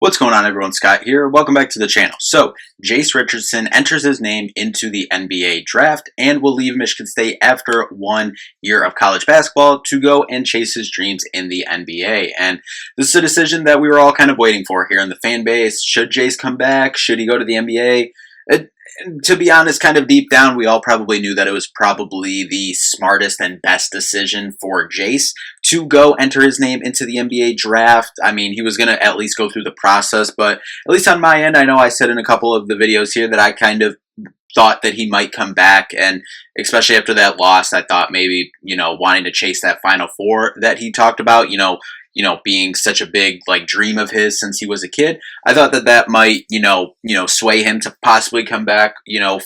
What's going on, everyone? Scott here. Welcome back to the channel. So, Jase Richardson enters his name into the NBA draft and will leave Michigan State after 1 year of college basketball to go and chase his dreams in the NBA. And this is a decision that we were all kind of waiting for here in the fan base. Should Jase come back? Should he go to the NBA? To be honest, kind of deep down, we all probably knew that it was probably the smartest and best decision for Jase to go enter his name into the NBA draft. I mean, he was going to at least go through the process, but at least on my end, I know I said in a couple of the videos here that I kind of thought that he might come back, and especially after that loss, I thought maybe, wanting to chase that Final Four that he talked about, being such a big dream of his since he was a kid. I thought that might, sway him to possibly come back,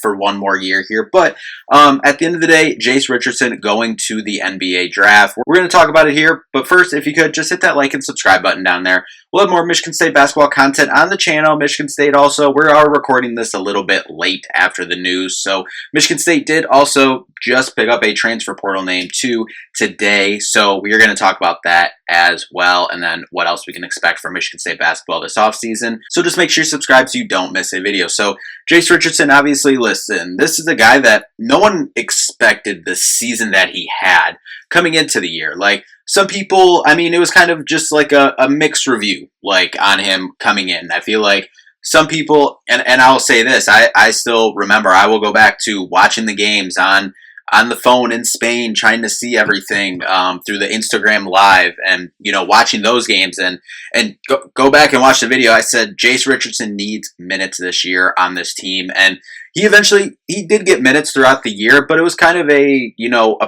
for 1 more year here. But at the end of the day, Jase Richardson going to the NBA draft. We're going to talk about it here. But first, if you could, just hit that like and subscribe button down there. We'll have more Michigan State basketball content on the channel. Michigan State also, we are recording this a little bit late after the news. So Michigan State did also just pick up a transfer portal name too today. So we are going to talk about that as well, and then what else we can expect from Michigan State basketball this offseason. So just make sure you subscribe so you don't miss a video. So Jase Richardson, obviously, listen, this is a guy that no one expected the season that he had coming into the year. Some people, I mean, it was kind of just like a mixed review, on him coming in. I feel like some people, and I'll say this, I still remember, I will go back to watching the games on the phone in Spain, trying to see everything through the Instagram live, and watching those games, and go back and watch the video. I said Jase Richardson needs minutes this year on this team, and he did get minutes throughout the year, but it was kind of a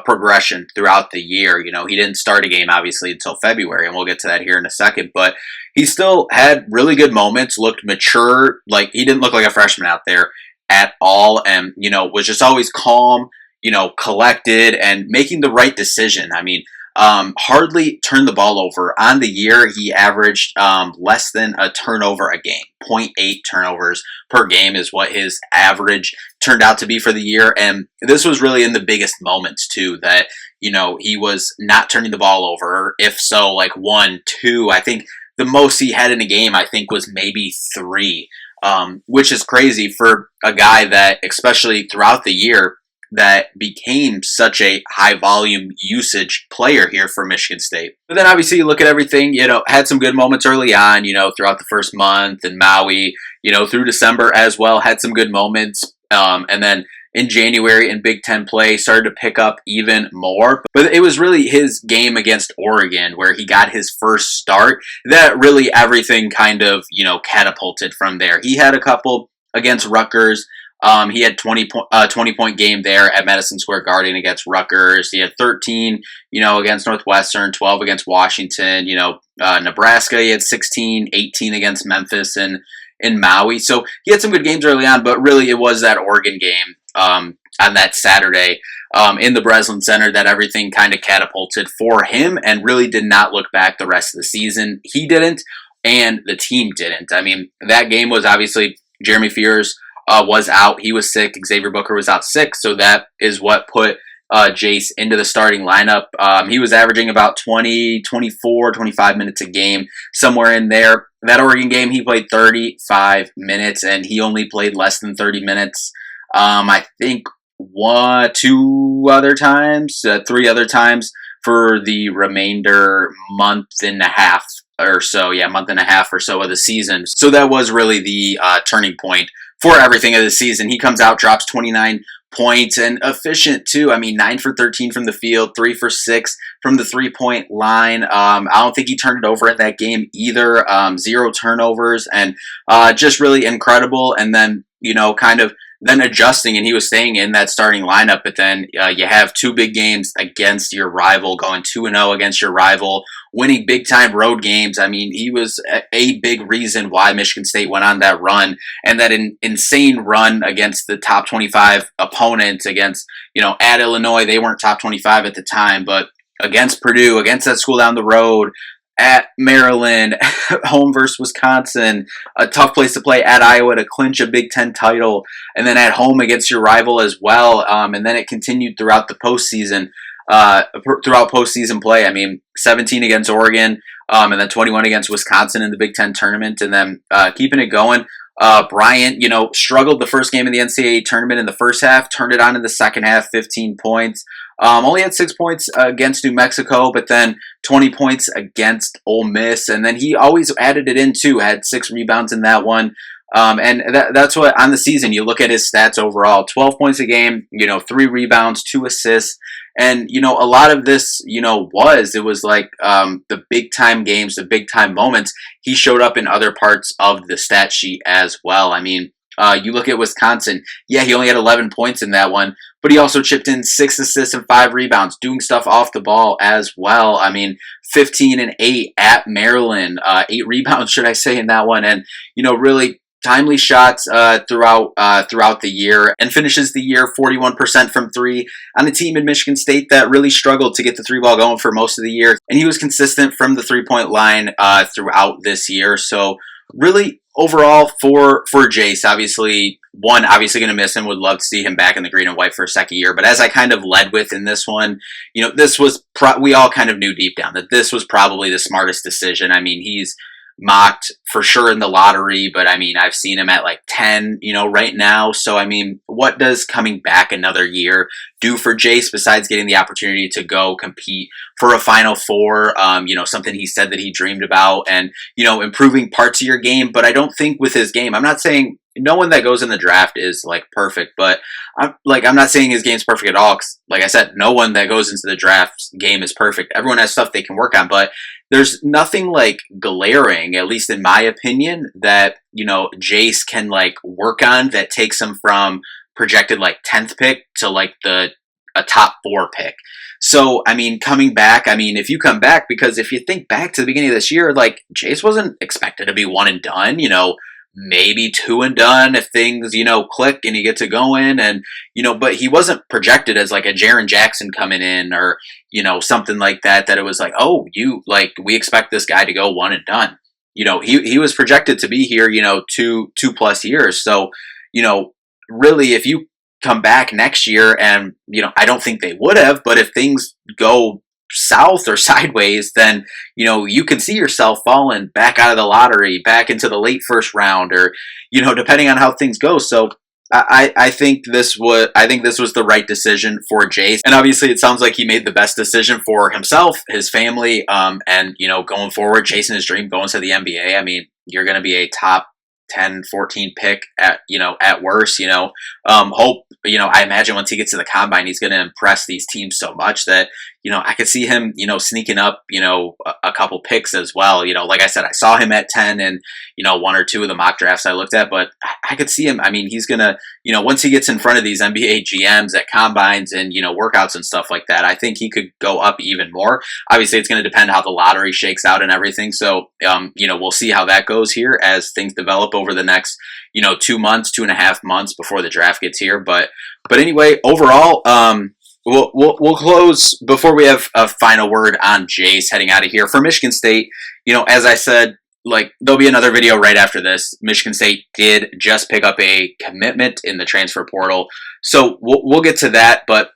progression throughout the year. He didn't start a game obviously until February, and we'll get to that here in a second, but he still had really good moments, looked mature. He didn't look like a freshman out there at all, and was just always calm, collected, and making the right decision. I mean, hardly turned the ball over. On the year, he averaged less than a turnover a game. 0.8 turnovers per game is what his average turned out to be for the year. And this was really in the biggest moments, too, that, he was not turning the ball over. If so, 1, 2, I think the most he had in a game, I think, was maybe 3, which is crazy for a guy that, especially throughout the year, that became such a high volume usage player here for Michigan State. But then obviously you look at everything, had some good moments early on, throughout the first month, and Maui, through December as well, had some good moments. And then in January in Big Ten play started to pick up even more. But it was really his game against Oregon where he got his first start that really everything kind of, catapulted from there. He had a couple against Rutgers. He had 20-point game there at Madison Square Garden against Rutgers. He had 13, against Northwestern, 12 against Washington. Nebraska, he had 16, 18 against Memphis and in Maui. So he had some good games early on, but really it was that Oregon game on that Saturday in the Breslin Center that everything kind of catapulted for him, and really did not look back the rest of the season. He didn't, and the team didn't. I mean, that game was obviously Jeremy Fears was out. He was sick. Xavier Booker was out sick. So that is what put Jase into the starting lineup. He was averaging about 20, 24, 25 minutes a game, somewhere in there. That Oregon game, he played 35 minutes, and he only played less than 30 minutes. I think 3 other times for the remainder month and a half or so. Yeah, month and a half or so of the season. So that was really the turning point for everything of the season. He comes out, drops 29 points, and efficient too. I mean, 9 for 13 from the field, 3 for 6 from the 3-point line. I don't think he turned it over in that game either. 0 turnovers, and just really incredible. And then, kind of then adjusting, and he was staying in that starting lineup. But then you have 2 big games against your rival, going 2-0 against your rival, winning big-time road games. I mean, he was a big reason why Michigan State went on that run, and that insane run against the top 25 opponents against, at Illinois. They weren't top 25 at the time, but against Purdue, against that school down the road, at Maryland, home versus Wisconsin, a tough place to play, at Iowa to clinch a Big Ten title, and then at home against your rival as well. And then it continued throughout the postseason. throughout postseason play. I mean, 17 against Oregon, and then 21 against Wisconsin in the Big Ten tournament, and then keeping it going. Bryant, struggled the first game of the NCAA tournament in the first half, turned it on in the second half, 15 points. Only had 6 points against New Mexico, but then 20 points against Ole Miss. And then he always added it in too, had 6 rebounds in that one. And that's what, on the season, you look at his stats overall, 12 points a game, 3 rebounds, 2 assists. And, a lot of this, it was like the big time games, the big time moments. He showed up in other parts of the stat sheet as well. I mean, you look at Wisconsin. Yeah, he only had 11 points in that one, but he also chipped in 6 assists and 5 rebounds, doing stuff off the ball as well. I mean, 15 and 8 at Maryland, 8 rebounds, should I say, in that one. And, really timely shots throughout the year, and finishes the year 41% from 3 on a team in Michigan State that really struggled to get the 3 ball going for most of the year. And he was consistent from the 3-point line throughout this year. So really, overall for Jase, obviously going to miss him. Would love to see him back in the green and white for a second year. But as I kind of led with in this one, this was we all kind of knew deep down that this was probably the smartest decision. I mean, he's mocked for sure in the lottery, but I mean, I've seen him at like 10, right now. So, I mean, what does coming back another year do for Jase besides getting the opportunity to go compete for a Final Four? Something he said that he dreamed about, and, improving parts of your game. But I don't think with his game, I'm not saying no one that goes in the draft is like perfect, but I'm not saying his game's perfect at all. 'Cause, like I said, no one that goes into the draft game is perfect. Everyone has stuff they can work on, but there's nothing like glaring, at least in my opinion, that, Jase can like work on that takes him from projected like 10th pick to like a top 4 pick. So, I mean, coming back, if you come back, because if you think back to the beginning of this year, like Jase wasn't expected to be one and done, maybe 2 and done if things, click and you get to going, and, but he wasn't projected as like a Jaren Jackson coming in, or, something like that it was like, oh, we expect this guy to go 1 and done. He was projected to be here, 2+ years. So, really, if you come back next year, and, I don't think they would have, but if things go south or sideways, then, you can see yourself falling back out of the lottery, back into the late first round, or, depending on how things go. So I think this was the right decision for Jase. And obviously it sounds like he made the best decision for himself, his family, and, going forward, chasing his dream, going to the NBA. I mean, you're going to be a top 10, 14 pick at worst, hope, I imagine once he gets to the combine, he's going to impress these teams so much that, I could see him, sneaking up, a couple picks as well. Like I said, I saw him at 10 and, 1 or 2 of the mock drafts I looked at, but I could see him. I mean, he's going to, once he gets in front of these NBA GMs at combines and, workouts and stuff like that, I think he could go up even more. Obviously, it's going to depend how the lottery shakes out and everything. So, we'll see how that goes here as things develop over the next, 2 months, 2.5 months before the draft gets here. But anyway, overall, we'll close before we have a final word on Jase heading out of here. For Michigan State, as I said, like, there'll be another video right after this. Michigan State did just pick up a commitment in the transfer portal, so we'll get to that. But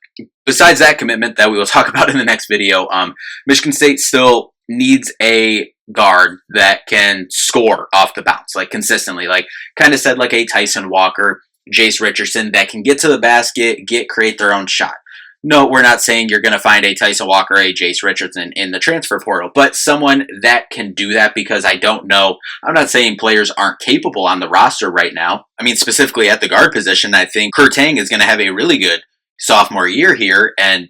besides that commitment that we will talk about in the next video, Michigan State still needs a guard that can score off the bounce, like consistently, like kind of said, like a Tyson Walker, Jase Richardson, that can get to the basket, create their own shot. No, we're not saying you're going to find a Tyson Walker, a Jase Richardson in the transfer portal, but someone that can do that, because I'm not saying players aren't capable on the roster right now. I mean, specifically at the guard position, I think Kurtang is going to have a really good sophomore year here and,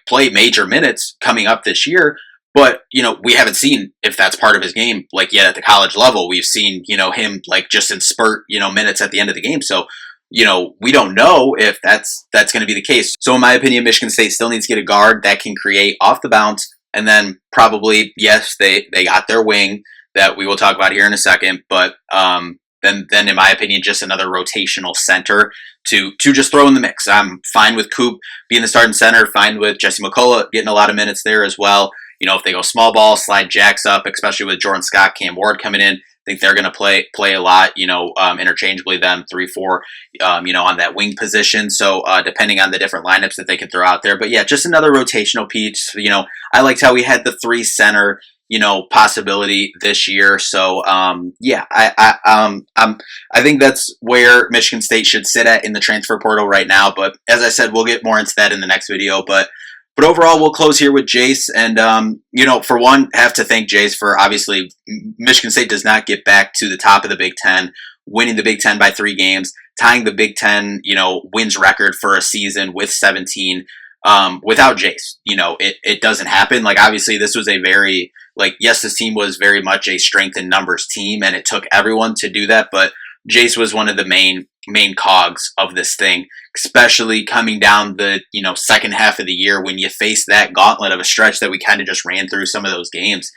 play major minutes coming up this year. But, we haven't seen if that's part of his game, like, yet at the college level. We've seen, him, like, just in spurt, minutes at the end of the game. So, we don't know if that's going to be the case. So in my opinion, Michigan State still needs to get a guard that can create off the bounce. And then probably, yes, they got their wing that we will talk about here in a second. But then in my opinion, just another rotational center to just throw in the mix. I'm fine with Coop being the starting center, fine with Jesse McCullough getting a lot of minutes there as well. If they go small ball, slide Jacks up, especially with Jordan Scott, Cam Ward coming in, think they're going to play a lot, interchangeably, them 3-4, on that wing position. So depending on the different lineups that they can throw out there. But yeah, just another rotational piece. I liked how we had the 3 center, possibility this year. So yeah, I think that's where Michigan State should sit at in the transfer portal right now. But as I said, we'll get more into that in the next video. But overall, we'll close here with Jase. And, for one, have to thank Jase for, obviously, Michigan State does not get back to the top of the Big Ten, winning the Big Ten by 3 games, tying the Big Ten, wins record for a season with 17 without Jase. It doesn't happen. Like, obviously, this was a very, yes, this team was very much a strength in numbers team, and it took everyone to do that. But Jase was one of the main cogs of this thing, especially coming down the second half of the year when you face that gauntlet of a stretch that we kind of just ran through some of those games.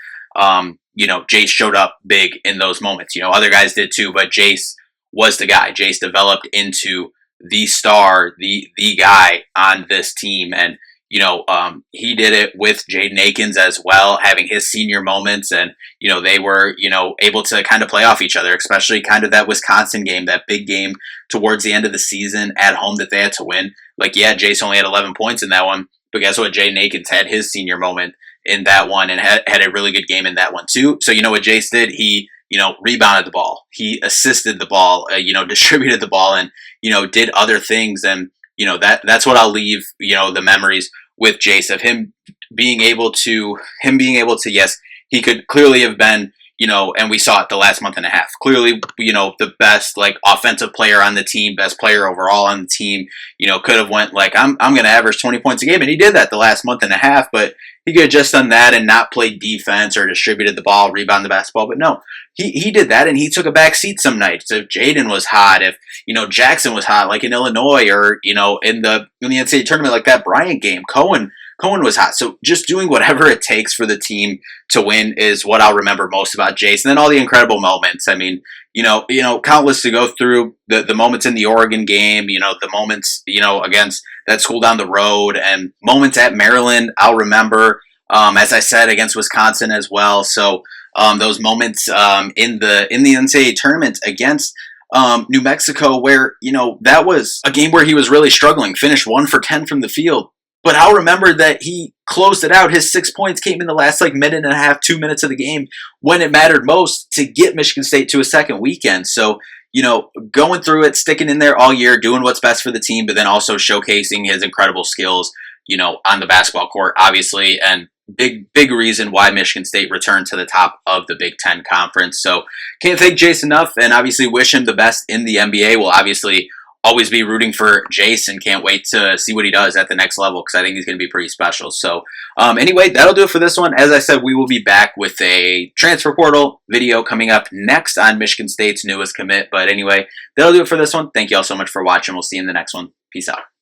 Jase showed up big in those moments. Other guys did too, but Jase was the guy. Jase developed into the star, the guy on this team, and he did it with Jaden Akins as well, having his senior moments, and they were able to kind of play off each other, especially kind of that Wisconsin game, that big game towards the end of the season at home that they had to win. Jase only had 11 points in that one, but guess what? Jaden Akins had his senior moment in that one and had a really good game in that one too. So what Jase did? He rebounded the ball, he assisted the ball, distributed the ball, and did other things. And that's what I'll leave the memories with Jase, of him being able to yes, he could clearly have been and we saw it the last month and a half, clearly the best offensive player on the team, best player overall on the team, could have went I'm going to average 20 points a game, and he did that the last month and a half. But he could have just done that and not played defense or distributed the ball, rebound the basketball. But no, he did that, and he took a back seat some nights. If Jaden was hot, if Jackson was hot, like in Illinois, or in the NCAA tournament, like that Bryant game, Cohen was hot. So just doing whatever it takes for the team to win is what I'll remember most about Jase. And then all the incredible moments. I mean, countless to go through. The moments in the Oregon game, the moments, against that school down the road, and moments at Maryland, I'll remember, as I said, against Wisconsin as well. So those moments in the NCAA tournament against New Mexico, where, that was a game where he was really struggling, finished 1 for 10 from the field. But I'll remember that he closed it out. His 6 points came in the last minute and a half, 2 minutes of the game, when it mattered most to get Michigan State to a second weekend. So, going through it, sticking in there all year, doing what's best for the team, but then also showcasing his incredible skills, on the basketball court, obviously, and big reason why Michigan State returned to the top of the Big Ten Conference. So can't thank Jase enough, and obviously wish him the best in the NBA. We'll obviously always be rooting for Jase, and can't wait to see what he does at the next level, because I think he's going to be pretty special. So anyway, that'll do it for this one. As I said, we will be back with a transfer portal video coming up next on Michigan State's newest commit. But anyway, that'll do it for this one. Thank you all so much for watching. We'll see you in the next one. Peace out.